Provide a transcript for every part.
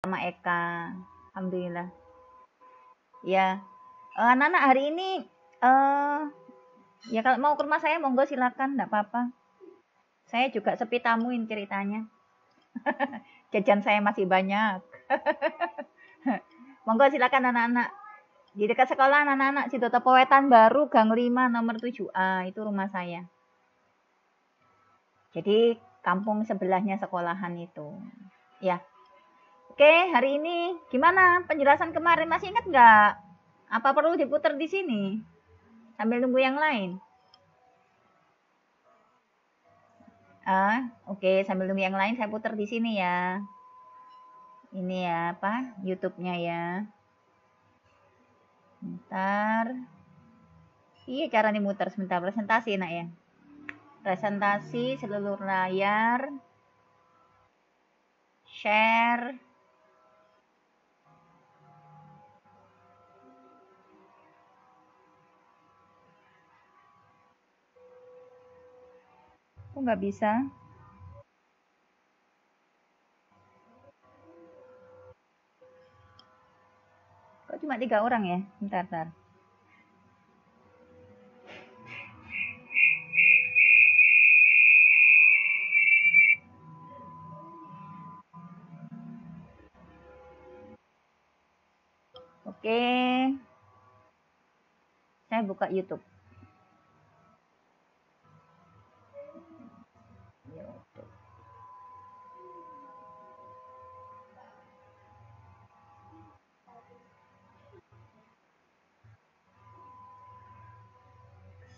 sama Eka. Alhamdulillah. Ya, anak-anak hari ini ya kalau mau ke rumah saya monggo silakan, enggak apa-apa. Saya juga sepi tamuin ceritanya. Jajan saya masih banyak. Monggo silakan anak-anak. Di dekat sekolah anak-anak Sidoto Wetan Baru Gang 5 nomor 7A itu rumah saya. Jadi kampung sebelahnya sekolahan itu. Ya. Oke, hari ini gimana penjelasan kemarin, masih ingat nggak? Apa perlu diputar di sini? Sambil nunggu yang lain. Oke, sambil nunggu yang lain saya putar di sini ya. Ini ya, apa? YouTube-nya ya. Bentar. Iya, cara nih muter sebentar, presentasi nak ya. Presentasi seluruh layar. Share. Kok nggak bisa? Kok cuma 3 orang ya? Bentar. Oke. Saya buka YouTube.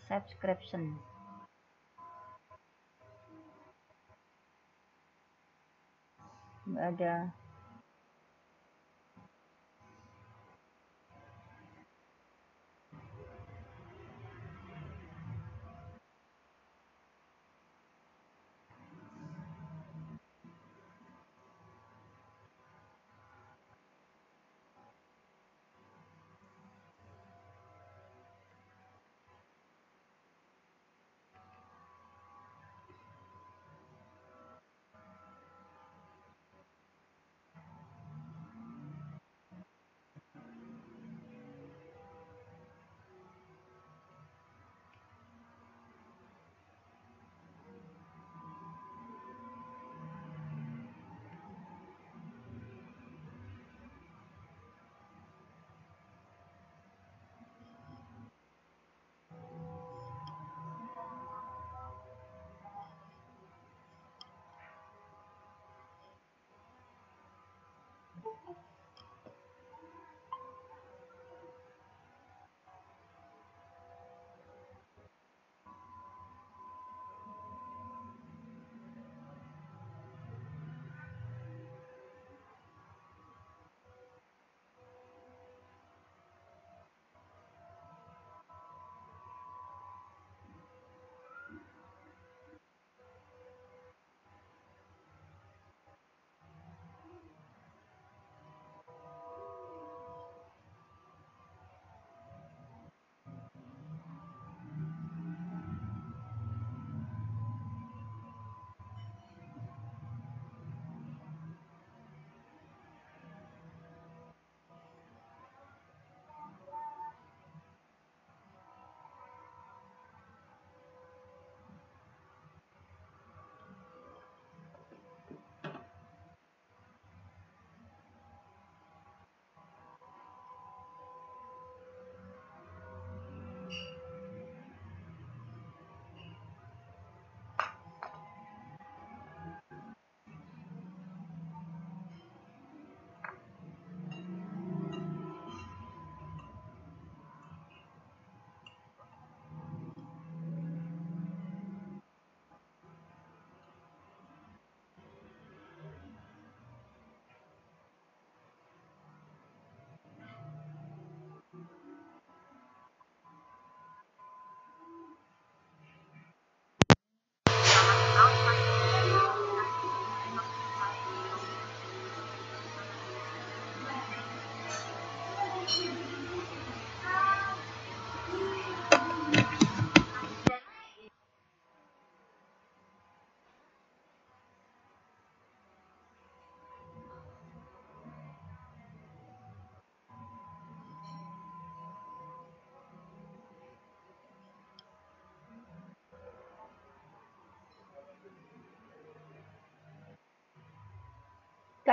Subscription. Nggak ada.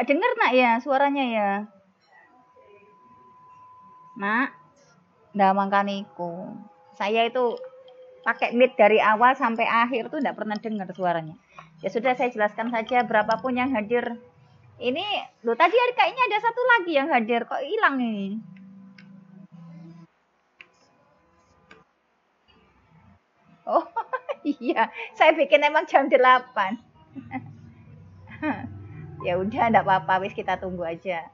Nggak denger nak ya suaranya ya. Nak, nggak makaniku. Saya itu pakai mic dari awal sampai akhir tuh nggak pernah dengar suaranya. Ya sudah, saya jelaskan saja berapapun yang hadir. Ini loh, tadi kayaknya ada satu lagi yang hadir, kok hilang nih. Oh iya, saya bikin emang jam 8. Ya udah, enggak apa-apa, wis kita tunggu aja.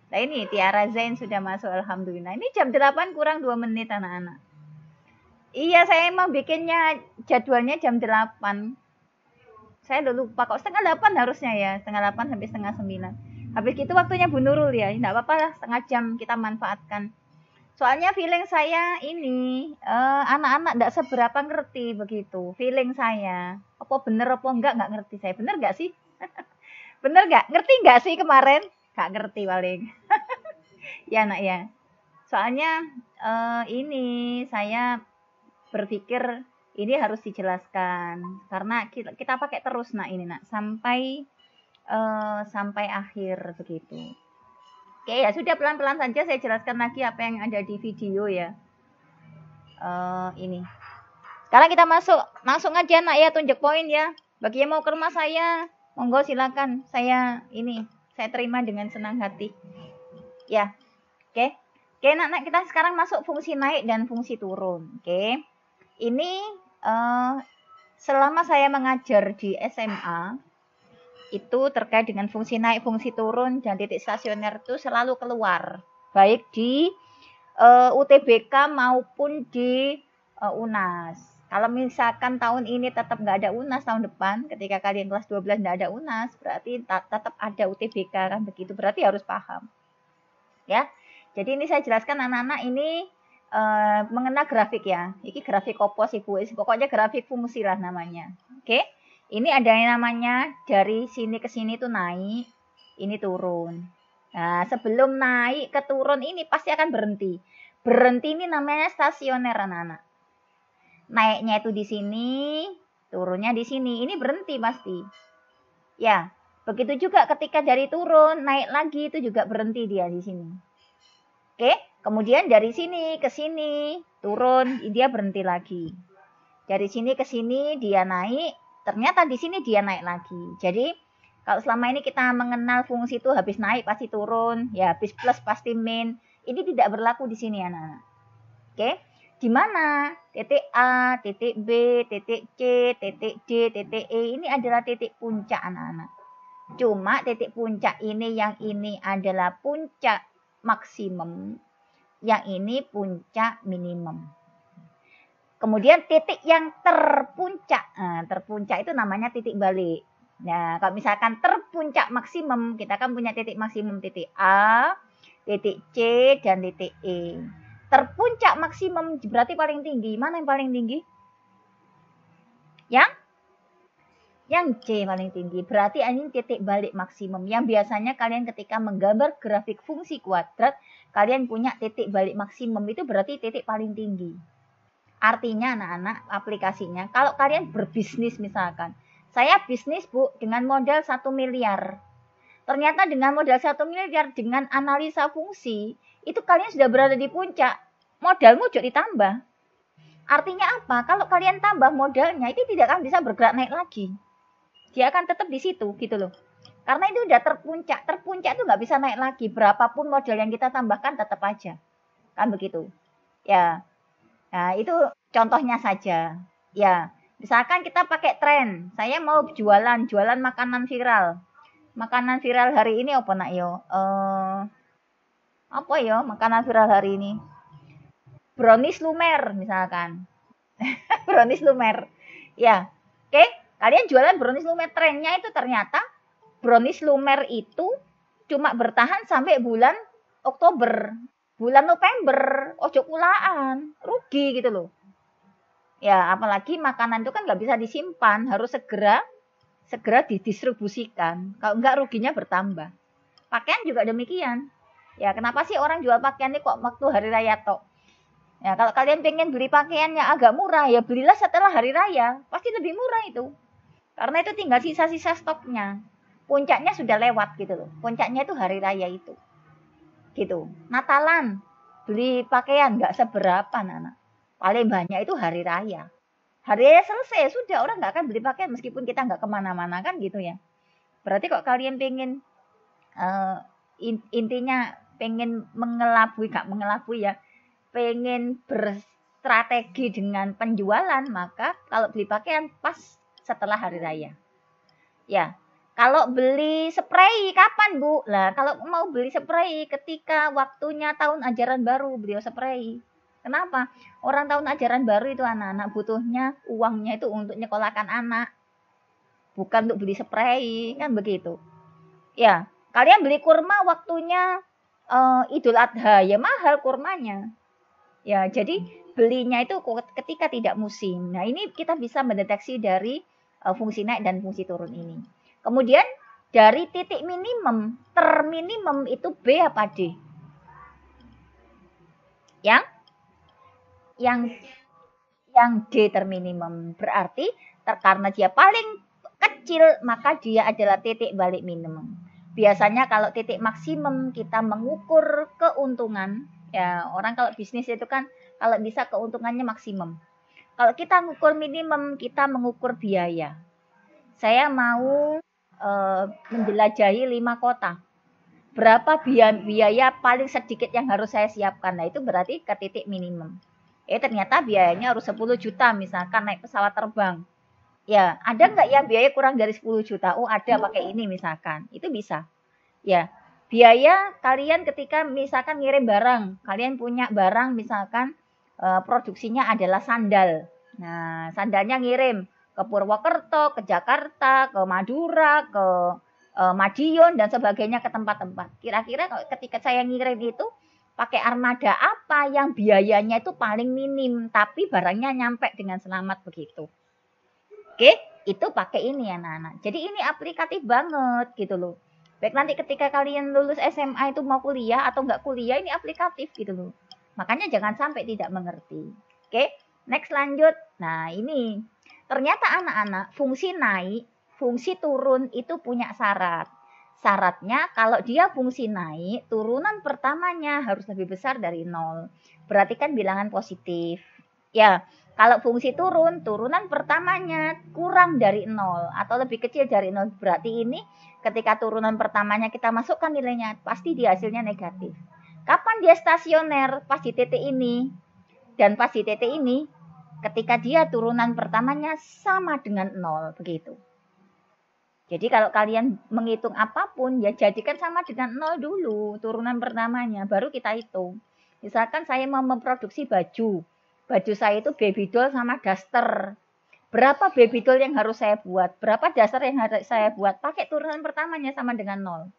Nah ini Tiara Zain sudah masuk, alhamdulillah. Ini jam 8 kurang 2 menit anak-anak. Iya, saya emang bikinnya jadwalnya jam 8. Saya udah lupa kok, setengah 8 harusnya ya, setengah 8 sampai setengah 9. Habis itu waktunya Bu Nurul ya, enggak apa-apa lah, setengah jam kita manfaatkan. Soalnya feeling saya ini anak-anak enggak seberapa ngerti begitu, feeling saya. Apa bener apa enggak ngerti saya. Bener enggak sih? Bener enggak? Ngerti enggak sih kemarin? Enggak ngerti paling. Ya nak ya. Soalnya ini saya berpikir ini harus dijelaskan karena kita pakai terus nak ini nak sampai akhir begitu. Oke ya sudah, pelan-pelan saja saya jelaskan lagi apa yang ada di video ya. Ini. Sekarang kita masuk langsung aja nak ya, tunjuk poin ya. Bagi yang mau ke rumah saya, monggo silakan. Saya terima dengan senang hati. Ya. Oke. Oke, nak kita sekarang masuk fungsi naik dan fungsi turun. Oke. Ini selama saya mengajar di SMA itu terkait dengan fungsi naik, fungsi turun, dan titik stasioner itu selalu keluar, baik di UTBK maupun di UNAS. Kalau misalkan tahun ini tetap nggak ada UNAS, tahun depan ketika kalian kelas 12 nggak ada UNAS, berarti tetap ada UTBK kan begitu, berarti harus paham. Ya, jadi ini saya jelaskan anak-anak ini mengenal grafik ya. Ini grafik opo sih Bu, pokoknya grafik fungsi lah namanya. Oke. Ini ada yang namanya dari sini ke sini tuh naik, ini turun. Nah, sebelum naik ke turun ini pasti akan berhenti. Berhenti ini namanya stasioner anak-anak. Naiknya itu di sini, turunnya di sini. Ini berhenti pasti. Ya, begitu juga ketika dari turun, naik lagi itu juga berhenti dia di sini. Oke, kemudian dari sini ke sini, turun, dia berhenti lagi. Dari sini ke sini dia naik, ternyata di sini dia naik lagi. Jadi kalau selama ini kita mengenal fungsi itu habis naik pasti turun, ya habis plus pasti min. Ini tidak berlaku di sini anak-anak. Oke, di mana titik A, titik B, titik C, titik D, titik E ini adalah titik puncak anak-anak. Cuma titik puncak ini, yang ini adalah puncak maksimum, yang ini puncak minimum. Kemudian titik yang terpuncak, terpuncak itu namanya titik balik. Nah, kalau misalkan terpuncak maksimum, kita kan punya titik maksimum, titik A, titik C, dan titik E. Terpuncak maksimum berarti paling tinggi. Mana yang paling tinggi? Yang C paling tinggi. Berarti ini titik balik maksimum. Yang biasanya kalian ketika menggambar grafik fungsi kuadrat, kalian punya titik balik maksimum, itu berarti titik paling tinggi. Artinya anak-anak aplikasinya, kalau kalian berbisnis misalkan, saya bisnis Bu dengan modal 1 miliar. Ternyata dengan modal 1 miliar, dengan analisa fungsi, itu kalian sudah berada di puncak. Modalmu juga ditambah. Artinya apa? Kalau kalian tambah modalnya, itu tidak akan bisa bergerak naik lagi. Dia akan tetap di situ gitu loh. Karena itu udah terpuncak. Terpuncak itu nggak bisa naik lagi. Berapapun modal yang kita tambahkan tetap aja. Kan begitu. Ya. Nah, itu contohnya saja. Ya, misalkan kita pakai tren. Saya mau jualan makanan viral. Makanan viral hari ini apa nak yo? Apa yo makanan viral hari ini? Brownies lumer misalkan. Brownies lumer. Ya, oke. Kalian jualan brownies lumer, trennya itu ternyata brownies lumer itu cuma bertahan sampai bulan Oktober. Bulan November, ojo kulaan, rugi gitu loh. Ya, apalagi makanan itu kan nggak bisa disimpan, harus segera didistribusikan. Kalau nggak ruginya bertambah. Pakaian juga demikian. Ya, kenapa sih orang jual pakaian ini kok waktu hari raya tok? Ya, kalau kalian pengen beli pakaian yang agak murah, ya belilah setelah hari raya. Pasti lebih murah itu. Karena itu tinggal sisa-sisa stoknya. puncaknya sudah lewat gitu loh. Puncaknya itu hari raya itu. Gitu. Natalan, beli pakaian nggak seberapa, Nana. Paling banyak itu hari raya. Hari raya selesai, sudah orang nggak akan beli pakaian meskipun kita nggak kemana-mana kan gitu ya. Berarti kok kalian pengen intinya pengen mengelabui, gak mengelabui ya, pengen berstrategi dengan penjualan, maka kalau beli pakaian pas setelah hari raya. Ya, kalau beli spray kapan Bu? Lah, kalau mau beli spray ketika waktunya tahun ajaran baru beliau spray. Kenapa? Orang tahun ajaran baru itu anak-anak butuhnya uangnya itu untuk nyekolahkan anak. Bukan untuk beli spray, kan begitu. Ya, kalian beli kurma waktunya Idul Adha, ya mahal kurmanya. Ya, jadi belinya itu ketika tidak musim. Nah, ini kita bisa mendeteksi dari fungsi naik dan fungsi turun ini. Kemudian dari titik minimum, terminimum itu B apa D? Yang D terminimum. Berarti karena dia paling kecil, maka dia adalah titik balik minimum. Biasanya kalau titik maksimum kita mengukur keuntungan, ya orang kalau bisnis itu kan kalau bisa keuntungannya maksimum. Kalau kita mengukur minimum, kita mengukur biaya. Saya mau menjelajahi 5 kota. Berapa biaya paling sedikit yang harus saya siapkan? Nah, itu berarti ke titik minimum. Ternyata biayanya harus 10 juta misalkan naik pesawat terbang. Ya, ada nggak ya biaya kurang dari 10 juta? Oh, ada pakai ini misalkan. Itu bisa. Ya, biaya kalian ketika misalkan ngirim barang. Kalian punya barang misalkan produksinya adalah sandal. Nah, sandalnya ngirim ke Purwokerto, ke Jakarta, ke Madura, ke Madiun, dan sebagainya ke tempat-tempat. Kira-kira ketika saya ngirim itu, pakai armada apa yang biayanya itu paling minim, tapi barangnya nyampe dengan selamat begitu. Oke, itu pakai ini ya anak-anak. Jadi ini aplikatif banget gitu loh. Baik nanti ketika kalian lulus SMA itu mau kuliah atau nggak kuliah, ini aplikatif gitu loh. Makanya jangan sampai tidak mengerti. Oke, next lanjut. Nah ini, ternyata anak-anak fungsi naik, fungsi turun itu punya syarat. Syaratnya kalau dia fungsi naik, turunan pertamanya harus lebih besar dari 0. Berarti kan bilangan positif. Ya, kalau fungsi turun, turunan pertamanya kurang dari 0 atau lebih kecil dari 0. Berarti ini ketika turunan pertamanya kita masukkan nilainya, pasti dia hasilnya negatif. Kapan dia stasioner? Pas di titik ini. Dan pas di titik ini, ketika dia turunan pertamanya sama dengan 0. Begitu. Jadi kalau kalian menghitung apapun, ya jadikan sama dengan 0 dulu turunan pertamanya, baru kita hitung. Misalkan saya mau memproduksi baju. Baju saya itu baby doll sama daster. Berapa baby doll yang harus saya buat? Berapa daster yang harus saya buat? Pakai turunan pertamanya sama dengan 0.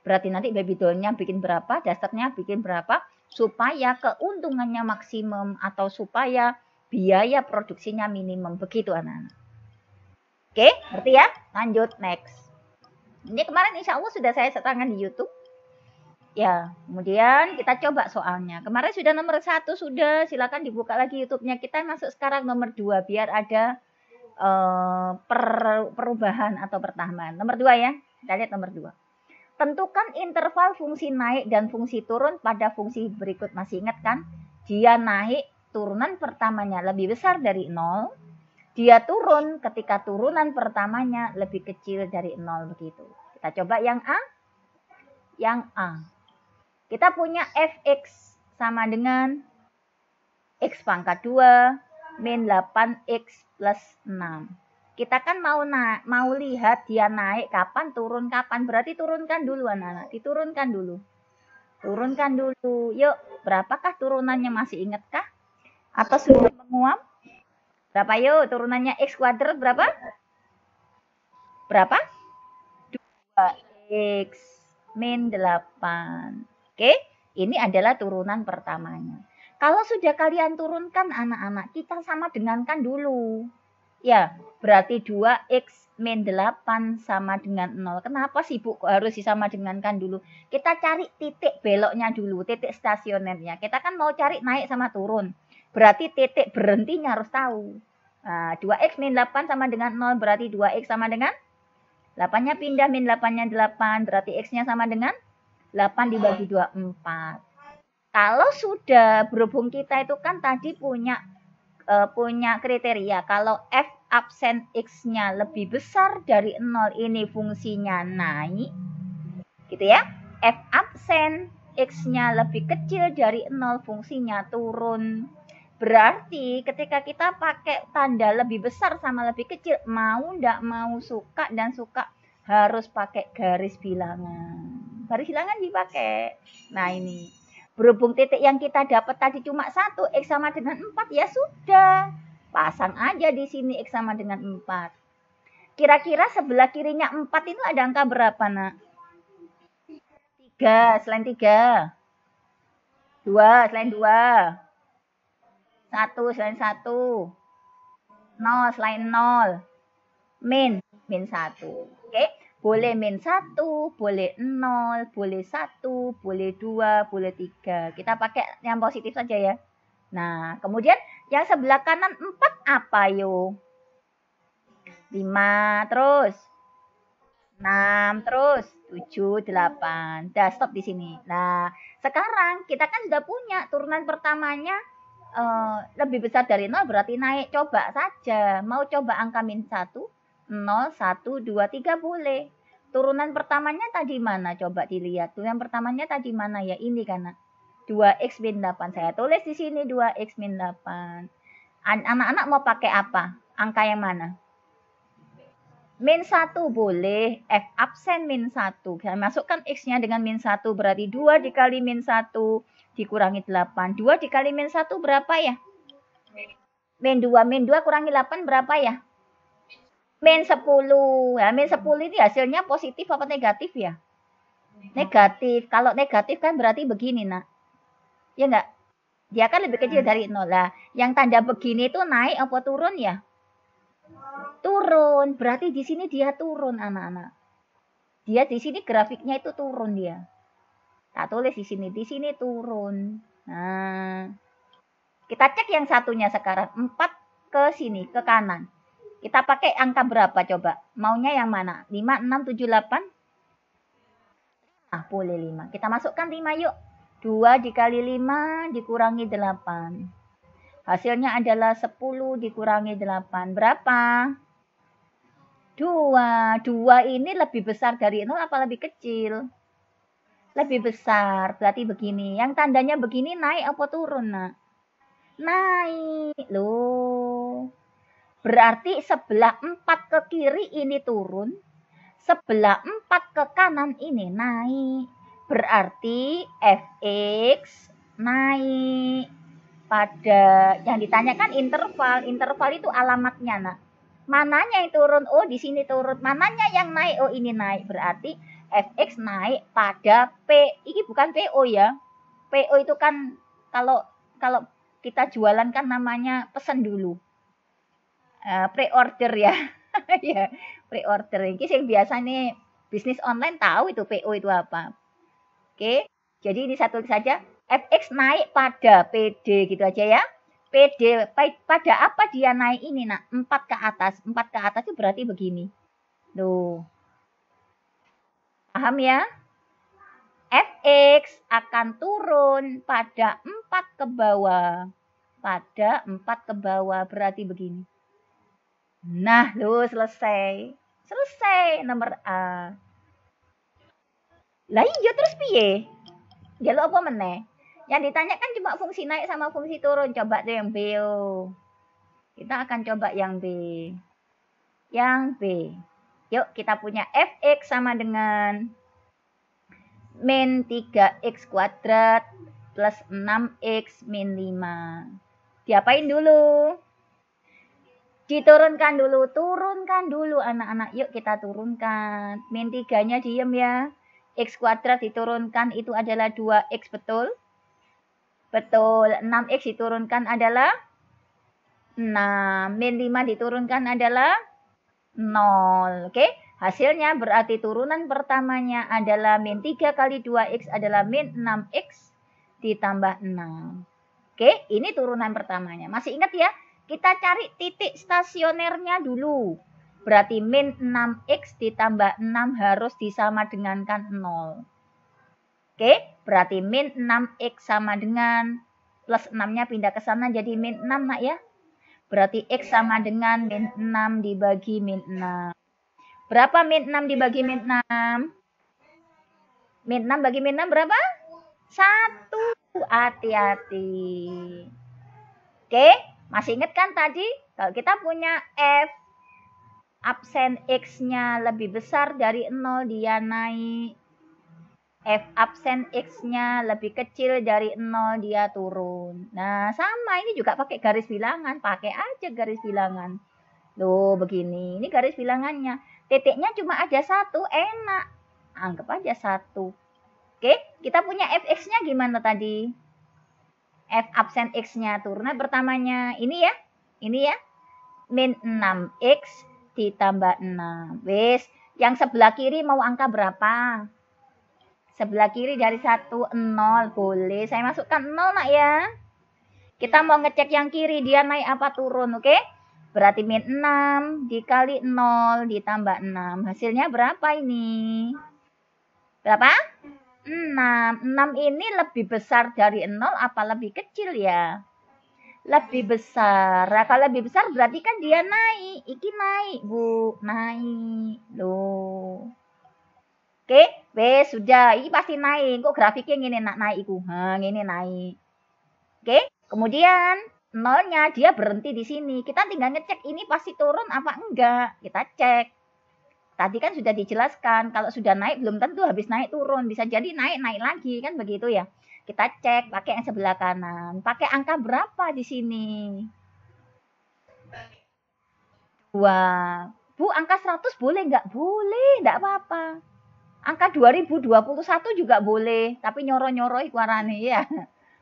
Berarti nanti baby dollnya bikin berapa, dasternya bikin berapa, supaya keuntungannya maksimum atau supaya biaya produksinya minimum. Begitu anak-anak. Oke, ngerti ya? Lanjut, next. Ini kemarin insya Allah sudah saya terangkan di YouTube. Ya, kemudian kita coba soalnya. Kemarin sudah nomor 1, sudah. Silakan dibuka lagi YouTube-nya. Kita masuk sekarang nomor 2, biar ada perubahan atau pertambahan. Nomor 2 ya, kita lihat nomor 2. Tentukan interval fungsi naik dan fungsi turun pada fungsi berikut. Masih ingat kan? Dia naik, turunan pertamanya lebih besar dari 0. Dia turun ketika turunan pertamanya lebih kecil dari 0 begitu. Kita coba yang A. Yang A. Kita punya fx sama dengan x pangkat 2 min 8x plus 6. Kita kan mau lihat dia naik kapan, turun kapan. Berarti turunkan dulu anak-anak. Diturunkan dulu. Turunkan dulu. Yuk, berapakah turunannya, masih ingatkah? Atau sudah menguap? Berapa yuk turunannya x kuadrat berapa? Berapa? 2x min 8. Oke, ini adalah turunan pertamanya. Kalau sudah kalian turunkan anak-anak, kita sama dengankan dulu. Ya, berarti 2x min 8 sama dengan 0. Kenapa sih Bu kok harus disama dengankan dulu? Kita cari titik beloknya dulu, titik stasionernya. Kita kan mau cari naik sama turun. Berarti titik berhentinya harus tahu. Nah, 2x min 8 sama dengan 0, berarti 2x sama dengan 8-nya pindah, min 8-nya 8. Berarti X-nya sama dengan 8 dibagi 2, 4. Kalau sudah, berhubung kita itu kan tadi punya kriteria. Kalau F absen X-nya lebih besar dari 0, ini fungsinya naik. Gitu ya. F absen X-nya lebih kecil dari 0, fungsinya turun. Berarti ketika kita pakai tanda lebih besar sama lebih kecil, mau ndak mau, suka dan suka, harus pakai garis bilangan. Garis bilangan dipakai. Nah ini, berhubung titik yang kita dapat tadi cuma 1, X sama dengan 4, ya sudah. Pasang aja di sini X sama dengan 4. Kira-kira sebelah kirinya 4 itu ada angka berapa, nak? 3, selain 3. 2, selain 2. 1, selain 1. 0, selain 0. Min 1. Oke, boleh min 1, boleh 0, boleh 1, boleh 2, boleh 3. Kita pakai yang positif saja ya. Nah, kemudian yang sebelah kanan 4 apa yuk? 5, terus 6, terus 7, 8. Dah, stop di sini. Nah, sekarang kita kan sudah punya turunan pertamanya lebih besar dari 0, berarti naik. Coba saja. Mau coba angka min 1, 0, 1, 2, 3 boleh. Turunan pertamanya tadi mana? Coba dilihat. Turunan pertamanya tadi mana ya? Ini kan. 2x min 8. Saya tulis di sini 2x min 8. Anak-anak mau pakai apa? Angka yang mana? Min 1 boleh. F absen min 1. Saya masukkan X-nya dengan min 1. Berarti 2 dikali min 1 dikurangi 8. 2 dikali min 1 berapa ya? Min 2. Min 2 kurangi 8 berapa ya? Min 10. Ya, min 10 ini hasilnya positif apa negatif ya? Negatif. Kalau negatif kan berarti begini, nak. Ya enggak? Dia kan lebih kecil dari 0. Lah, yang tanda begini itu naik apa turun ya? Turun. Berarti di sini dia turun, anak-anak. Dia di sini grafiknya itu turun dia. Tak tulis di sini. Di sini turun. Nah, kita cek yang satunya sekarang. 4 ke sini, ke kanan. Kita pakai angka berapa coba? Maunya yang mana? 5, 6, 7, 8? Ah, boleh 5. Kita masukkan 5 yuk. 2 dikali 5 dikurangi 8. Hasilnya adalah 10 dikurangi 8. Berapa? 2. 2 ini lebih besar dari 0 apa lebih kecil? Lebih besar. Berarti begini. Yang tandanya begini naik apa turun, nak? Naik. Loh. Berarti sebelah 4 ke kiri ini turun. Sebelah 4 ke kanan ini naik. Berarti Fx naik. Pada yang ditanyakan interval. Interval itu alamatnya, nak. Mananya yang turun? Oh, di sini turun. Mananya yang naik? Oh, ini naik. Berarti Fx naik pada P. Ini bukan PO ya. PO itu kan kalau kita jualan kan namanya pesan dulu. Pre-order ya. Ya, pre-order. Ini yang biasa nih bisnis online tahu itu PO itu apa. Oke. Jadi ini satu saja. Fx naik pada PD gitu aja ya. PD pada apa dia naik ini, nak? 4 ke atas. 4 ke atas itu berarti begini. Tuh. Paham ya? Fx akan turun pada 4 ke bawah. Pada 4 ke bawah berarti begini. Nah, lu selesai. Selesai nomor A. Lah iya terus piye? Ya lo apa meneh? Yang ditanyakan cuma fungsi naik sama fungsi turun. Coba deh yang B. Kita akan coba yang B. Yang B. Yuk kita punya Fx sama dengan min 3x kuadrat plus 6x min 5. Diapain dulu? Diturunkan dulu. Turunkan dulu anak-anak. Yuk kita turunkan. Min 3-nya diem ya. X kuadrat diturunkan itu adalah 2x, betul? Betul. 6x diturunkan adalah 6. Min 5 diturunkan adalah 0. Oke. Hasilnya berarti turunan pertamanya adalah min 3 kali 2x adalah min 6x ditambah 6. Oke. Ini turunan pertamanya. Masih ingat ya? Kita cari titik stasionernya dulu. Berarti min 6x ditambah 6 harus disama dengankan 0. Oke, berarti min 6x sama dengan plus 6-nya pindah ke sana jadi min 6 nak ya. Berarti x sama dengan min 6 dibagi min 6. Berapa min 6 dibagi min 6? Min 6 bagi min 6 berapa? 1. Hati-hati. Oke, masih ingat kan tadi? Kalau kita punya f absen x-nya lebih besar dari 0, dia naik. F absen x-nya lebih kecil dari 0, dia turun. Nah, sama ini juga pakai garis bilangan. Pakai aja garis bilangan. Loh, begini. Ini garis bilangannya. Titiknya cuma ada 1, enak. Anggap aja 1. Oke, kita punya fx-nya gimana tadi? F absen x-nya turun. Nah, pertamanya ini ya. Ini ya. Min 6x ditambah 6. Wes, yang sebelah kiri mau angka berapa? Sebelah kiri dari 1, 0. Boleh. Saya masukkan 0 nak ya. Kita mau ngecek yang kiri. Dia naik apa turun. Oke. Berarti min 6 dikali 0 ditambah 6. Hasilnya berapa ini? Berapa? 6. 6 ini lebih besar dari 0 apa lebih kecil ya? Lebih besar. Nah, kalau lebih besar berarti kan dia naik. Iki naik, Bu. Naik. Loh. Oke, wes sudah. Ini pasti naik. Kok grafiknya gini nak naik iku? Ini naik. Oke, kemudian 0-nya dia berhenti di sini. Kita tinggal ngecek ini pasti turun apa enggak. Kita cek. Tadi kan sudah dijelaskan, kalau sudah naik belum tentu habis naik turun. Bisa jadi naik lagi, kan begitu ya. Kita cek pakai yang sebelah kanan. Pakai angka berapa di sini? 2. Bu, angka 100 boleh nggak? Boleh, nggak apa-apa. Angka 2021 juga boleh, tapi nyoro-nyoro warnanya ya.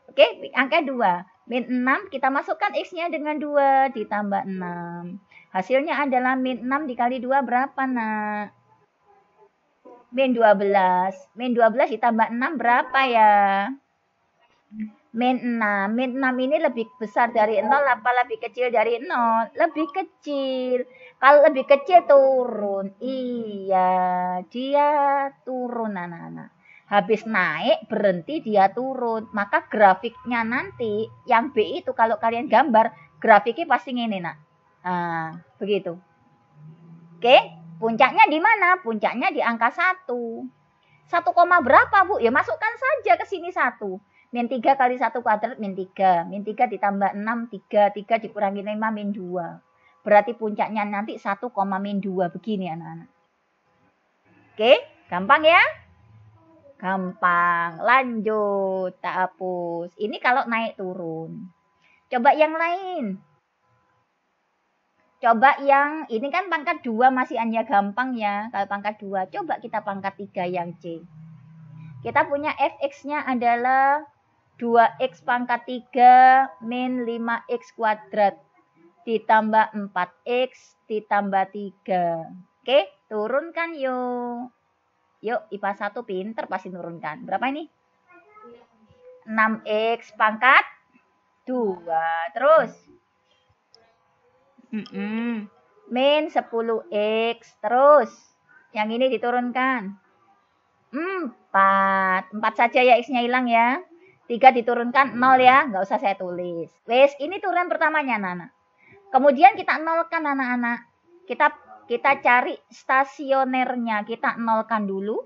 Oke, angka 2. Min 6, kita masukkan x-nya dengan 2 ditambah 6. Hasilnya adalah min 6 dikali 2 berapa, nak? Min 12. Min 12 ditambah 6 berapa ya? Min 6. Min 6 ini lebih besar dari 0 apa lebih kecil dari 0? Lebih kecil. Kalau lebih kecil turun. Iya, dia turun anak-anak. Habis naik berhenti dia turun. Maka grafiknya nanti yang B itu kalau kalian gambar grafiknya pasti ini nak. Nah, begitu. Oke, puncaknya di mana? Puncaknya di angka 1. 1, berapa, Bu? Ya masukkan saja ke sini 1. Min 3 kali 1 kuadrat min 3. Min 3 ditambah 6, 3. 3 dikurangi 5, min 2. Berarti puncaknya nanti 1, min 2. Begini anak-anak. Oke, gampang ya? Gampang. Lanjut, tak hapus. Ini kalau naik turun. Coba yang lain. Coba yang, ini kan pangkat 2 masih hanya gampang ya. Kalau pangkat 2, coba kita pangkat 3 yang C. Kita punya fx-nya adalah 2x pangkat 3 min 5x kuadrat ditambah 4x ditambah 3. Oke, turunkan yuk. Yuk, IPA 1 pinter pasti turunkan. Berapa ini? 6x pangkat 2. Terus min 10x. Terus yang ini diturunkan 4. 4 saja ya, x-nya hilang ya. 3 diturunkan 0 ya, nggak usah saya tulis. Wes, ini turunan pertamanya anak-anak. Kemudian kita nolkan anak-anak. Kita cari stasionernya, kita nolkan dulu.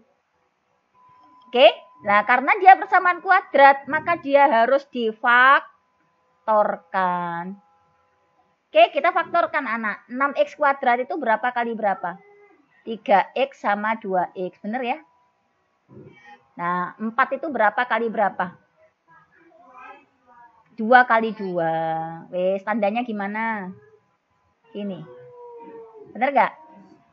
Oke, nah karena dia persamaan kuadrat, maka dia harus difaktorkan. Oke, kita faktorkan anak. 6x kuadrat itu berapa kali berapa? 3x sama 2x, bener ya? Nah, 4 itu berapa kali berapa? 2 kali 2. Wes, tandanya gimana? Ini. Bener gak?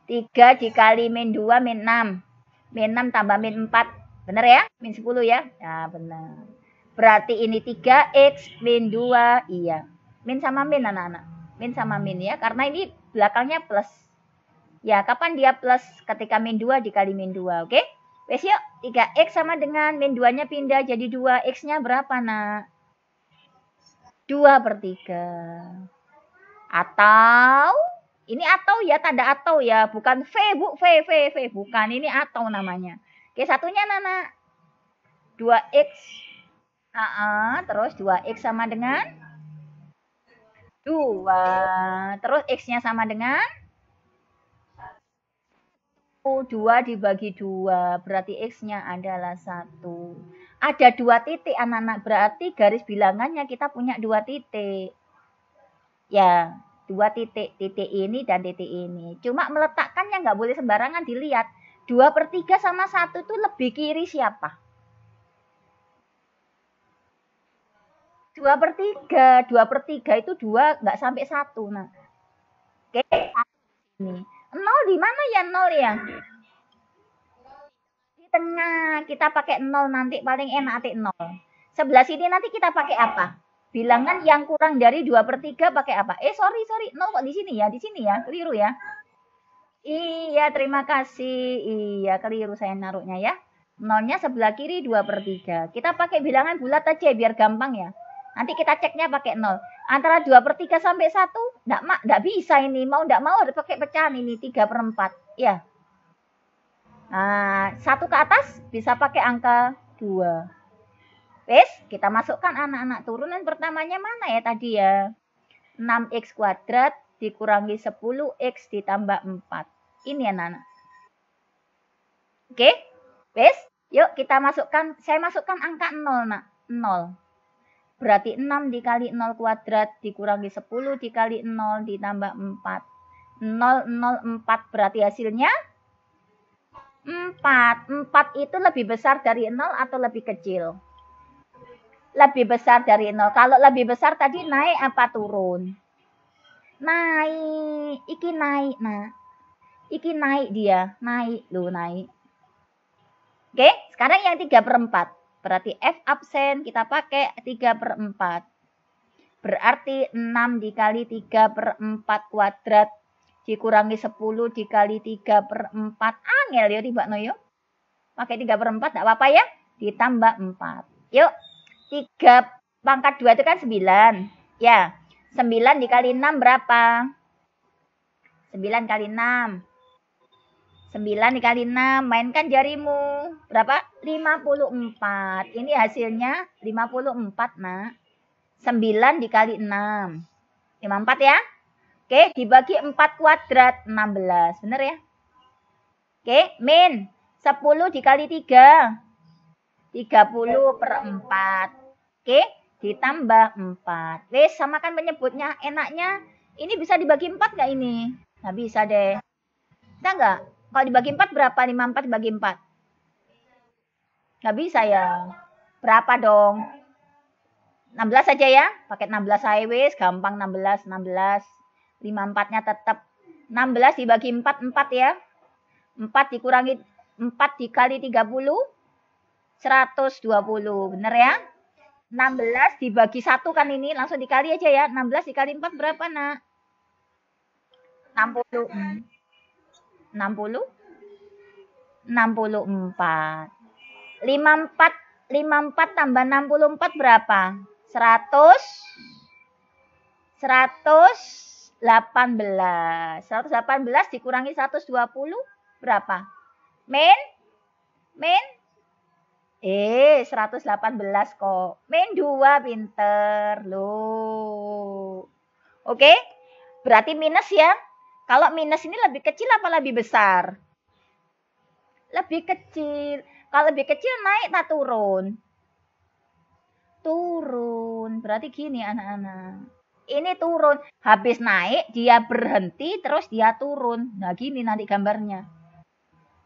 3 dikali min 2, min 6. Min 6 tambah min 4. Bener ya? Min 10 ya? Nah, bener. Berarti ini 3x min 2. Iya. Min sama min anak-anak. Min sama min ya. Karena ini belakangnya plus. Ya, kapan dia plus? Ketika min 2 dikali min 2. Oke? Wes yuk. 3x sama dengan min 2-nya pindah jadi 2. X-nya berapa, nak? 2/3. Atau Ini atau ya, tanda atau ya, bukan V, Bu, V, bukan, ini atau namanya. Oke, satunya Nana. 2X. Terus 2X sama dengan 2. Terus X-nya sama dengan 2 dibagi 2. Berarti X-nya adalah 1. Ada 2 titik anak-anak. Berarti garis bilangannya kita punya 2 titik. Ya, 2 titik. Titik ini dan titik ini. Cuma meletakkannya nggak boleh sembarangan dilihat. 2/3 sama 1 itu lebih kiri siapa? 2/3. 2/3 itu 2 nggak sampai 1. Nah. Oke, ini. 0 di mana ya 0 ya? Di tengah. Kita pakai 0 nanti paling enak 0. Sebelah sini nanti kita pakai apa? Bilangan yang kurang dari 2/3 pakai apa? Sorry. 0 kok di sini ya? Di sini ya? Keliru ya? Iya, terima kasih. Iya, keliru saya naruhnya ya. 0-nya sebelah kiri 2/3. Kita pakai bilangan bulat aja biar gampang ya. Nanti kita ceknya pakai 0. Antara 2/3 sampai 1, enggak bisa ini. Mau enggak mau harus pakai pecahan ini, 3/4. Ya. Nah, 1 ke atas bisa pakai angka 2. Wes, kita masukkan anak-anak. Turunan pertamanya mana ya tadi ya? 6x kuadrat dikurangi 10x ditambah 4. Ini ya, Nana. Oke? Wes, yuk kita masukkan. Saya masukkan angka 0, Nak. 0. Berarti 6 dikali 0 kuadrat dikurangi 10 dikali 0 ditambah 4. 004 berarti hasilnya 4. 4 itu lebih besar dari 0 atau lebih kecil? Lebih besar dari 0. Kalau lebih besar tadi naik apa turun? Naik. Iki naik, nah. Iki naik dia. Naik, loh naik. Oke, sekarang yang 3/4. Berarti F absen kita pakai 3/4. Berarti 6 dikali 3/4 kuadrat dikurangi 10 dikali 3/4. Angel ya Mbak Noyo. Pakai 3/4 enggak apa-apa ya. Ditambah 4. Yuk. 3 pangkat 2 itu kan 9. Ya. 9 dikali 6 berapa? 9 kali 6. 9 dikali 6, mainkan jarimu. Berapa? 54. Ini hasilnya 54, Nak. 9 dikali 6. 54 ya? Oke, dibagi 4 kuadrat, 16. Bener ya? Oke, min. 10 dikali 3. 30/4. Oke, ditambah 4. Wes, samakan penyebutnya. Enaknya, ini bisa dibagi 4 nggak ini? Nggak bisa deh. Bisa nggak? Kalau dibagi 4 berapa? 54 dibagi 4. Nggak bisa ya. Berapa dong? 16 saja ya. Pakai 16 aja wis. Gampang 16. 54-nya tetap. 16 dibagi 4. 4 ya. 4 dikurangi 4 dikali 30. 120. Bener ya? 16 dibagi 1 kan ini. Langsung dikali aja ya. 16 dikali 4 berapa, Nak? 60. 60 64 54 tambah 64 berapa? 118 dikurangi 120 berapa? Min 118 kok. Min 2 pinter loh. Oke? Berarti minus ya. Kalau minus ini lebih kecil apa lebih besar? Lebih kecil. Kalau lebih kecil naik tak turun? Turun. Berarti gini anak-anak. Ini turun. Habis naik dia berhenti terus dia turun. Nah gini nanti gambarnya.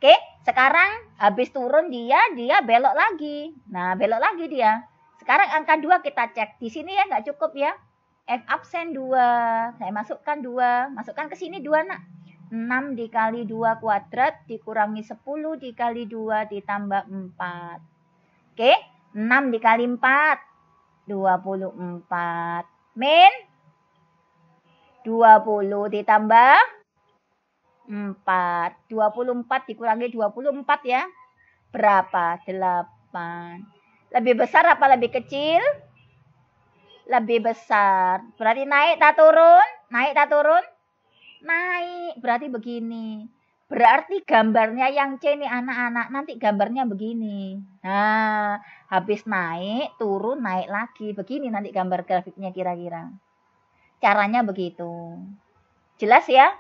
Oke, sekarang habis turun dia belok lagi. Nah belok lagi dia. Sekarang angka 2 kita cek. Di sini ya nggak cukup ya. F absen 2. Saya masukkan 2. Masukkan ke sini 2, Nak. 6 dikali 2 kuadrat dikurangi 10 dikali 2 ditambah 4. Oke, 6 dikali 4. 24. Min 20 ditambah 4. 24 dikurangi 24 ya. Berapa? 8. Lebih besar apa lebih kecil? Lebih besar. Berarti naik tak turun? Naik tak turun? naik berarti begini. Berarti gambarnya yang C nih anak-anak, nanti gambarnya begini. Nah, habis naik, turun, naik lagi. Begini nanti gambar grafiknya kira-kira. Caranya begitu. Jelas ya?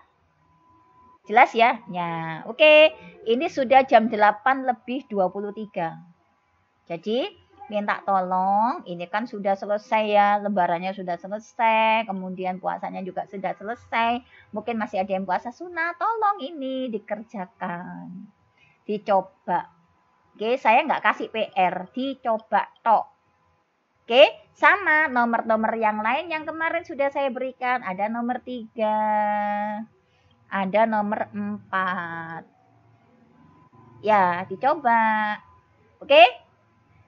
Jelas ya? Ya, oke. Ini sudah jam 8 lebih 23. Jadi, minta tolong, ini kan sudah selesai ya, lebarannya sudah selesai, kemudian puasanya juga sudah selesai, mungkin masih ada yang puasa sunnah, tolong ini dikerjakan, dicoba. Oke, saya nggak kasih PR, dicoba tok. Oke, sama nomor-nomor yang lain yang kemarin sudah saya berikan, ada nomor 3, ada nomor 4. Ya, dicoba. Oke?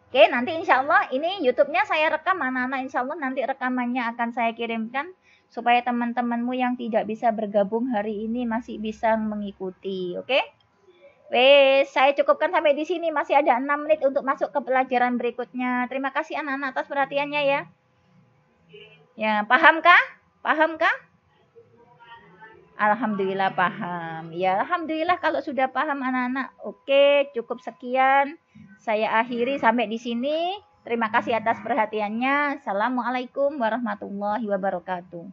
Oke, nanti insya Allah ini YouTube-nya saya rekam anak-anak, insya Allah nanti rekamannya akan saya kirimkan supaya teman-temanmu yang tidak bisa bergabung hari ini masih bisa mengikuti. Oke? Wes, saya cukupkan sampai di sini. Masih ada 6 menit untuk masuk ke pelajaran berikutnya. Terima kasih anak-anak atas perhatiannya ya. Ya, paham kah? Paham kah? Alhamdulillah paham. Ya, alhamdulillah kalau sudah paham anak-anak. Oke, cukup sekian. Saya akhiri sampai di sini. Terima kasih atas perhatiannya. Assalamualaikum warahmatullahi wabarakatuh.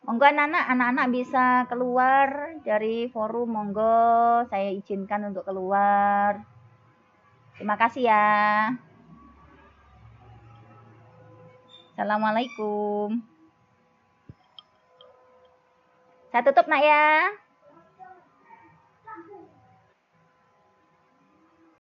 Monggo anak-anak bisa keluar dari forum, monggo saya izinkan untuk keluar. Terima kasih ya. Assalamualaikum. Saya tutup nak ya.